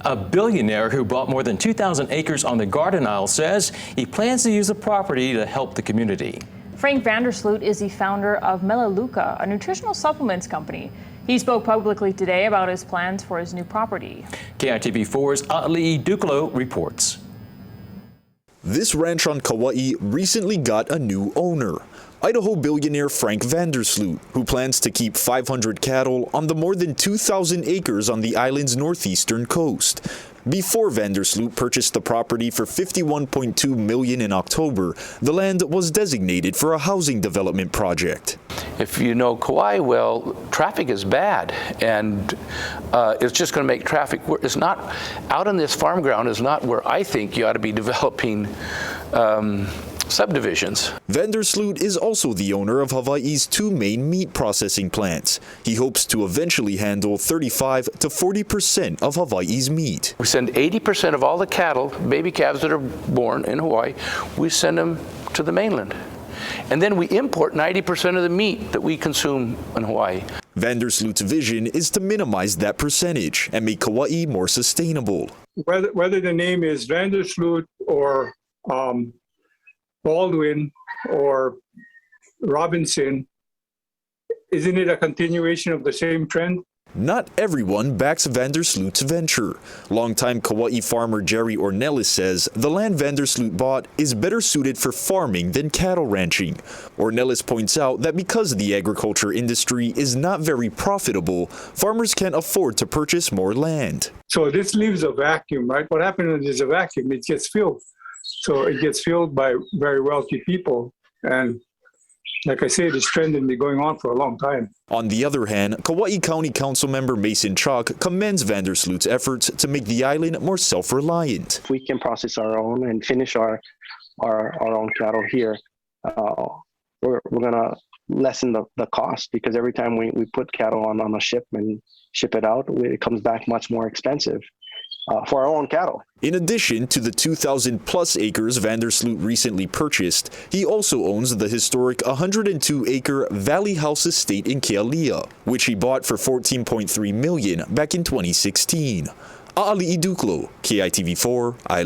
A billionaire who bought more than 2,000 acres on the Garden Isle says he plans to use the property to help the community. Frank Vandersloot is the founder of Melaleuca, a nutritional supplements company. He spoke publicly today about his plans for his new property. KITV4's Ali Duklo reports. This ranch on Kauai recently got a new owner, Idaho billionaire Frank Vandersloot, who plans to keep 500 cattle on the more than 2,000 acres on the island's northeastern coast. Before Vandersloot purchased the property for $51.2 million in October, the land was designated for a housing development project. If you know Kauai well, traffic is bad, and it's just going to make traffic worse. It's not, out on this farm ground is not where I think you ought to be developing subdivisions. Vandersloot is also the owner of Hawaii's two main meat processing plants. He hopes to eventually handle 35 to 40% of Hawaii's meat. We send 80% of all the cattle, baby calves that are born in Hawaii, we send them to the mainland. And then we import 90% of the meat that we consume in Hawaii. Vandersloot's vision is to minimize that percentage and make Kauai more sustainable. Whether the name is Vandersloot or Baldwin or Robinson, isn't it a continuation of the same trend? Not everyone backs Vandersloot's venture. Longtime Kauai farmer Jerry Ornelas says the land Vandersloot bought is better suited for farming than cattle ranching. Ornelas points out that because the agriculture industry is not very profitable, farmers can't afford to purchase more land. So this leaves a vacuum, right? What happens when there's a vacuum? It gets filled. So it gets filled by very wealthy people. And like I said, this trend has been going on for a long time. On the other hand, Kauai County Council member Mason Chalk commends Vandersloot's efforts to make the island more self-reliant. If we can process our own and finish our own cattle here, we're going to lessen the cost, because every time we put cattle on a ship and ship it out, it comes back much more expensive for our own cattle. In addition to the 2,000 plus acres Vandersloot recently purchased, he also owns the historic 102-acre Valley House estate in Kealia, which he bought for $14.3 million back in 2016. Ali Duklo, KITV4,